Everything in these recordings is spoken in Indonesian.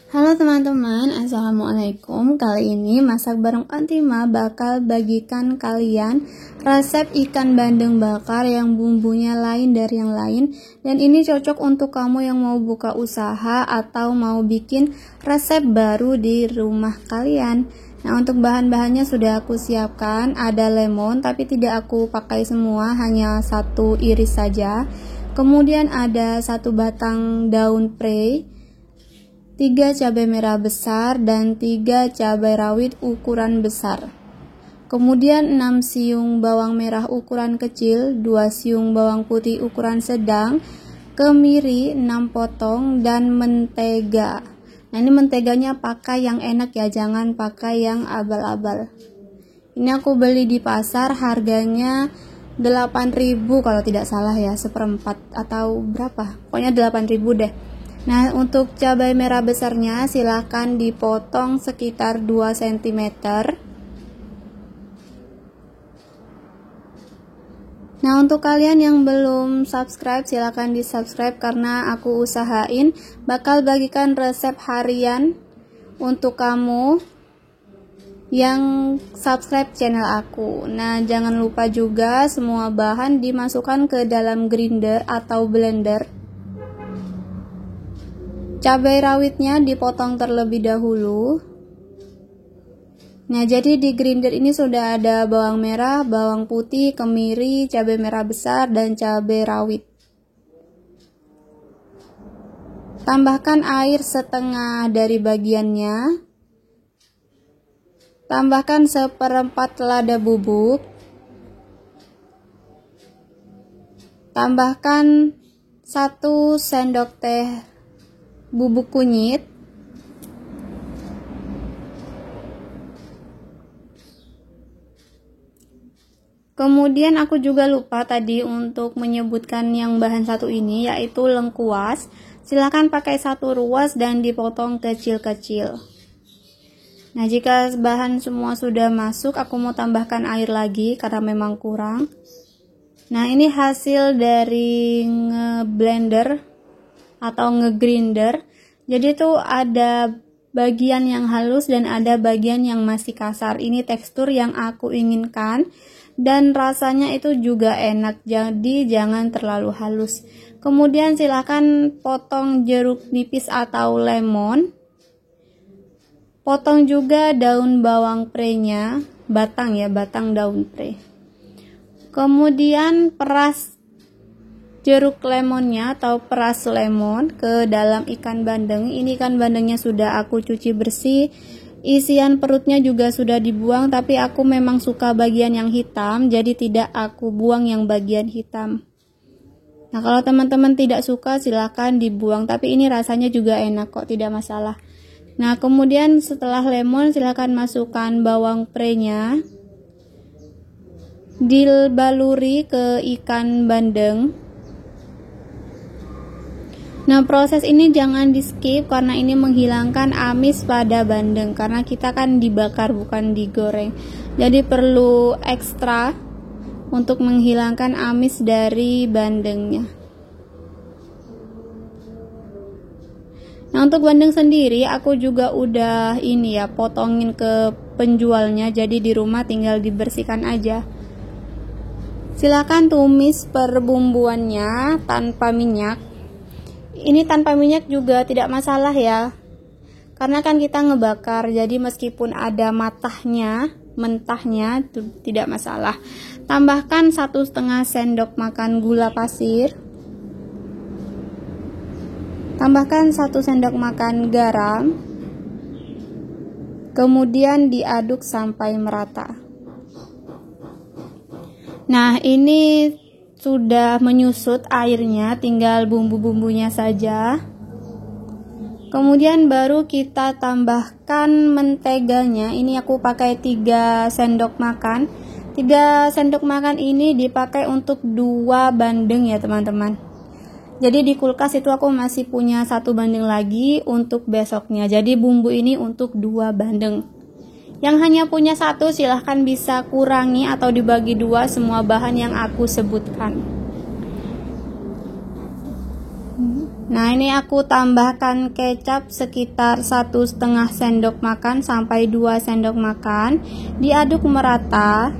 Halo teman-teman, assalamualaikum. Kali ini masak bareng Fatima bakal bagikan kalian resep ikan bandeng bakar yang bumbunya lain dari yang lain. Dan ini cocok untuk kamu yang mau buka usaha atau mau bikin resep baru di rumah kalian. Nah, untuk bahan-bahannya sudah aku siapkan. Ada lemon, tapi tidak aku pakai semua, hanya satu iris saja. Kemudian ada satu batang daun prei, 3 cabai merah besar dan 3 cabai rawit ukuran besar. Kemudian 6 siung bawang merah ukuran kecil, 2 siung bawang putih ukuran sedang, kemiri 6 potong, dan mentega. Nah, ini menteganya pakai yang enak ya, jangan pakai yang abal-abal. Ini aku beli di pasar, harganya 8.000 kalau tidak salah ya, seperempat atau berapa, pokoknya 8.000 deh. Nah, untuk cabai merah besarnya silahkan dipotong sekitar 2 cm. Nah, untuk kalian yang belum subscribe, silahkan di subscribe karena aku usahain bakal bagikan resep harian untuk kamu yang subscribe channel aku. Nah, jangan lupa juga semua bahan dimasukkan ke dalam grinder atau blender. Cabai rawitnya dipotong terlebih dahulu. Nah, jadi di grinder ini sudah ada bawang merah, bawang putih, kemiri, cabai merah besar, dan cabai rawit. Tambahkan air setengah dari bagiannya. Tambahkan seperempat lada bubuk. Tambahkan 1 sendok teh bubuk kunyit. Kemudian aku juga lupa tadi untuk menyebutkan yang bahan satu ini, yaitu lengkuas. Silakan pakai 1 ruas dan dipotong kecil-kecil. Nah, jika bahan semua sudah masuk, aku mau tambahkan air lagi karena memang kurang. Nah, ini hasil dari ngeblender atau ngegrinder. Jadi tuh ada bagian yang halus dan ada bagian yang masih kasar. Ini tekstur yang aku inginkan dan rasanya itu juga enak, jadi jangan terlalu halus. Kemudian silahkan potong jeruk nipis atau lemon. Potong juga daun bawang prei-nya, batang ya, batang daun prei. Kemudian peras jeruk lemonnya atau peras lemon ke dalam ikan bandeng. Ini ikan bandengnya sudah aku cuci bersih. Isian perutnya juga sudah dibuang, tapi aku memang suka bagian yang hitam, jadi tidak aku buang yang bagian hitam. Nah, kalau teman-teman tidak suka silahkan dibuang, tapi ini rasanya juga enak kok, tidak masalah. Nah, kemudian setelah lemon silahkan masukkan bawang prei-nya. Dibaluri ke ikan bandeng. Nah, proses ini jangan di skip karena ini menghilangkan amis pada bandeng, karena kita kan dibakar bukan digoreng. Jadi perlu ekstra untuk menghilangkan amis dari bandengnya. Nah, untuk bandeng sendiri aku juga udah ini ya, potongin ke penjualnya, jadi di rumah tinggal dibersihkan aja. Silakan tumis perbumbuannya tanpa minyak. Ini tanpa minyak juga tidak masalah ya, karena kan kita ngebakar, jadi meskipun ada mentahnya itu tidak masalah. Tambahkan 1,5 sendok makan gula pasir. Tambahkan 1 sendok makan garam. Kemudian diaduk sampai merata. Nah, ini sudah menyusut airnya, tinggal bumbu-bumbunya saja. Kemudian baru kita tambahkan menteganya. Ini aku pakai 3 sendok makan. 3 sendok makan ini dipakai untuk 2 bandeng ya teman-teman. Jadi di kulkas itu aku masih punya 1 bandeng lagi untuk besoknya. Jadi bumbu ini untuk 2 bandeng. Yang hanya punya 1 silahkan bisa kurangi atau dibagi 2 semua bahan yang aku sebutkan. Nah, ini aku tambahkan kecap sekitar 1,5 sendok makan sampai 2 sendok makan. Diaduk merata.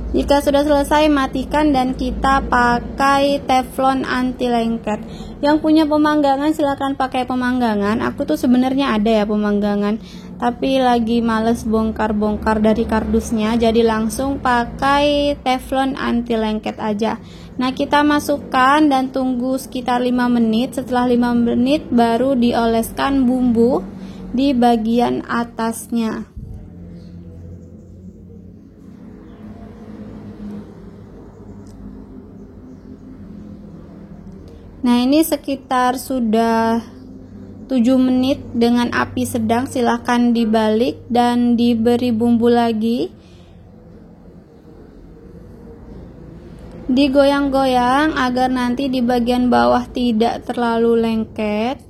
Jika sudah selesai, matikan dan kita pakai teflon anti lengket. Yang punya pemanggangan silahkan pakai pemanggangan. Aku tuh sebenarnya ada ya pemanggangan, tapi lagi males bongkar-bongkar dari kardusnya, jadi langsung pakai teflon anti lengket aja. Nah, kita masukkan dan tunggu sekitar 5 menit. Setelah 5 menit baru dioleskan bumbu di bagian atasnya. Nah, ini sekitar sudah 7 menit dengan api sedang. Silahkan dibalik dan diberi bumbu lagi. Digoyang-goyang agar nanti di bagian bawah tidak terlalu lengket.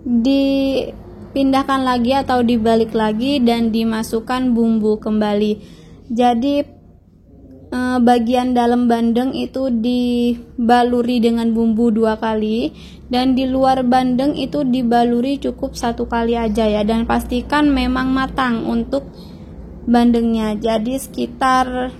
Dipindahkan lagi atau dibalik lagi dan dimasukkan bumbu kembali. Jadi bagian dalam bandeng itu dibaluri dengan bumbu 2 kali, dan di luar bandeng itu dibaluri cukup 1 kali aja ya, dan pastikan memang matang untuk bandengnya. Jadi sekitar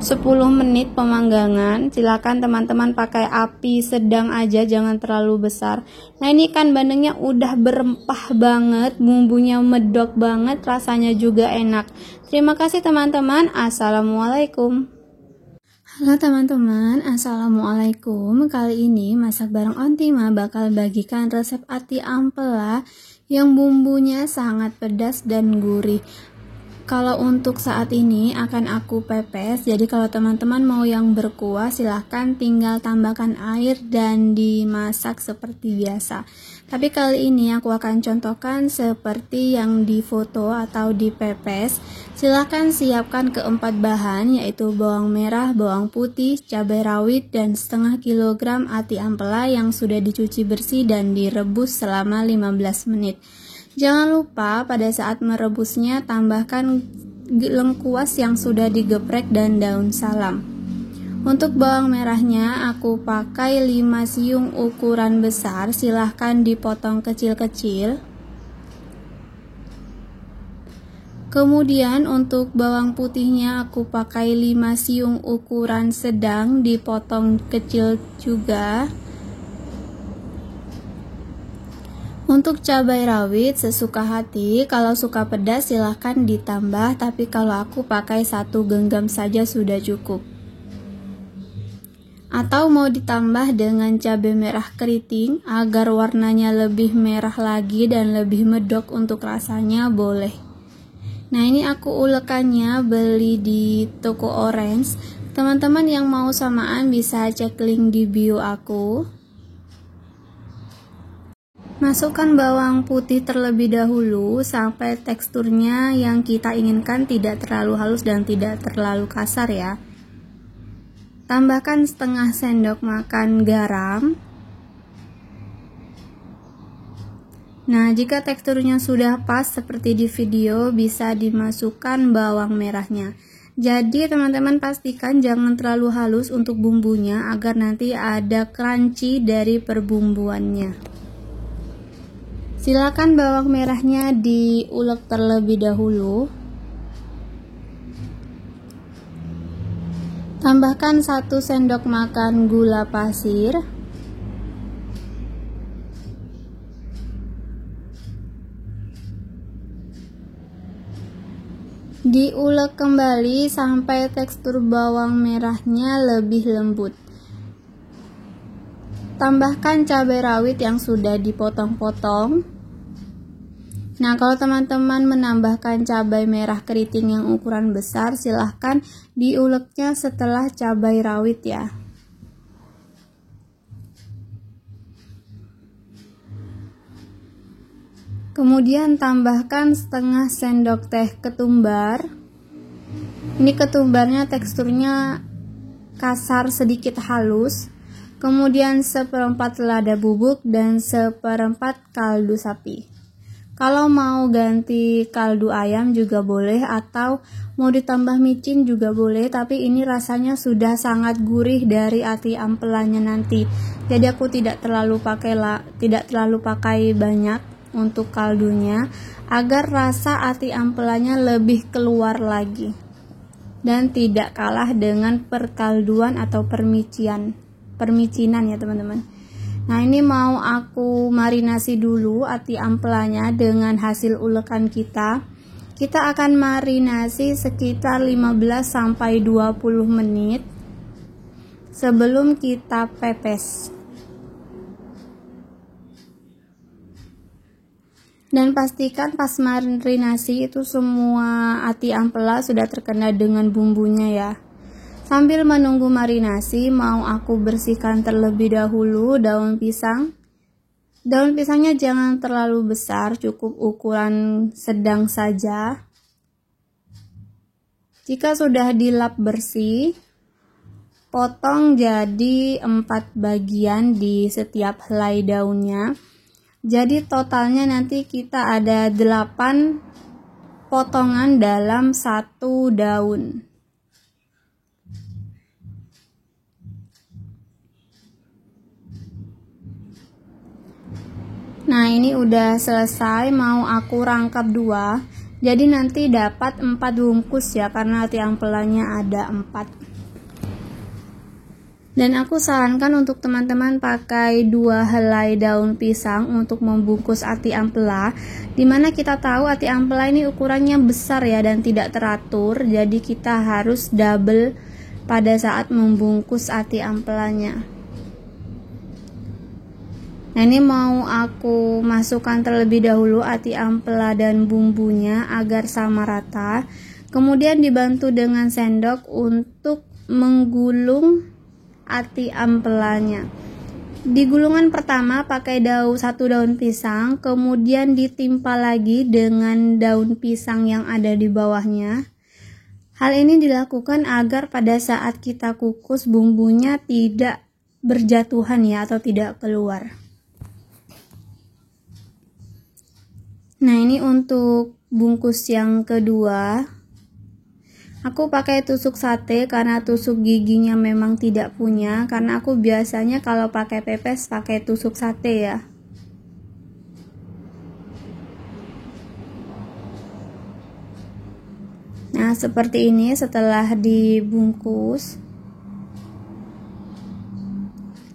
10 menit pemanggangan. Silakan teman-teman pakai api sedang aja, jangan terlalu besar. Nah, ini kan bandengnya udah berempah banget, bumbunya medok banget, rasanya juga enak. Terima kasih teman-teman. Assalamualaikum. Halo teman-teman, assalamualaikum. Kali ini masak bareng Ontima bakal bagikan resep ati ampela yang bumbunya sangat pedas dan gurih. Kalau untuk saat ini akan aku pepes, jadi kalau teman-teman mau yang berkuah silahkan tinggal tambahkan air dan dimasak seperti biasa. Tapi kali ini aku akan contohkan seperti yang di foto atau dipepes. Silahkan siapkan keempat bahan, yaitu bawang merah, bawang putih, cabai rawit, dan setengah kilogram ati ampela yang sudah dicuci bersih dan direbus selama 15 menit. Jangan lupa pada saat merebusnya tambahkan lengkuas yang sudah digeprek dan daun salam. Untuk bawang merahnya aku pakai 5 siung ukuran besar, silahkan dipotong kecil-kecil. Kemudian untuk bawang putihnya aku pakai 5 siung ukuran sedang, dipotong kecil juga. Untuk cabai rawit sesuka hati, kalau suka pedas silahkan ditambah, tapi kalau aku pakai 1 genggam saja sudah cukup. Atau mau ditambah dengan cabai merah keriting agar warnanya lebih merah lagi dan lebih medok untuk rasanya, boleh. Nah, ini aku ulekannya beli di toko orange. Teman-teman yang mau samaan bisa cek link di bio aku. Masukkan bawang putih terlebih dahulu sampai teksturnya yang kita inginkan tidak terlalu halus dan tidak terlalu kasar ya. Tambahkan setengah sendok makan garam. Nah, jika teksturnya sudah pas seperti di video, bisa dimasukkan bawang merahnya. Jadi teman-teman pastikan jangan terlalu halus untuk bumbunya agar nanti ada crunchy dari perbumbuannya. Silakan bawang merahnya diulek terlebih dahulu. Tambahkan 1 sendok makan gula pasir. Diulek kembali sampai tekstur bawang merahnya lebih lembut. Tambahkan cabai rawit yang sudah dipotong-potong. Nah, kalau teman-teman menambahkan cabai merah keriting yang ukuran besar, silahkan diuleknya setelah cabai rawit ya. Kemudian tambahkan setengah sendok teh ketumbar. Ini ketumbarnya teksturnya kasar sedikit halus. Kemudian 1/4 lada bubuk dan 1/4 kaldu sapi. Kalau mau ganti kaldu ayam juga boleh, atau mau ditambah micin juga boleh, tapi ini rasanya sudah sangat gurih dari ati ampelannya nanti. Jadi aku tidak terlalu pakai banyak untuk kaldunya agar rasa ati ampelannya lebih keluar lagi dan tidak kalah dengan perkalduan atau permicinan ya teman-teman. Nah, ini mau aku marinasi dulu ati ampelanya dengan hasil ulekan kita. Kita akan marinasi sekitar 15 sampai 20 menit sebelum kita pepes. Dan pastikan pas marinasi itu semua ati ampela sudah terkena dengan bumbunya ya. Sambil menunggu marinasi, mau aku bersihkan terlebih dahulu daun pisang. Daun pisangnya jangan terlalu besar, cukup ukuran sedang saja. Jika sudah dilap bersih, potong jadi 4 bagian di setiap helai daunnya. Jadi totalnya nanti kita ada 8 potongan dalam 1 daun. Nah, ini udah selesai, mau aku rangkap 2. Jadi nanti dapat 4 bungkus ya, karena ati ampelanya ada 4. Dan aku sarankan untuk teman-teman pakai 2 helai daun pisang untuk membungkus ati ampela, dimana kita tahu ati ampela ini ukurannya besar ya dan tidak teratur, jadi kita harus double pada saat membungkus ati ampelanya. Nah, ini mau aku masukkan terlebih dahulu ati ampela dan bumbunya agar sama rata. Kemudian dibantu dengan sendok untuk menggulung ati ampelanya. Di gulungan pertama pakai 1 daun pisang, kemudian ditimpa lagi dengan daun pisang yang ada di bawahnya. Hal ini dilakukan agar pada saat kita kukus bumbunya tidak berjatuhan ya, atau tidak keluar. Nah, ini untuk bungkus yang kedua. Aku pakai tusuk sate karena tusuk giginya memang tidak punya, karena aku biasanya kalau pakai pepes pakai tusuk sate ya. Nah, seperti ini setelah dibungkus.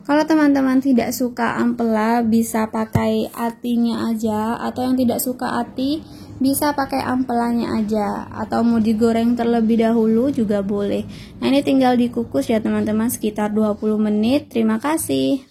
Kalau teman-teman tidak suka ampela, bisa pakai atinya aja, atau yang tidak suka ati bisa pakai ampelanya aja, atau mau digoreng terlebih dahulu juga boleh. Nah, ini tinggal dikukus ya teman-teman sekitar 20 menit. Terima kasih.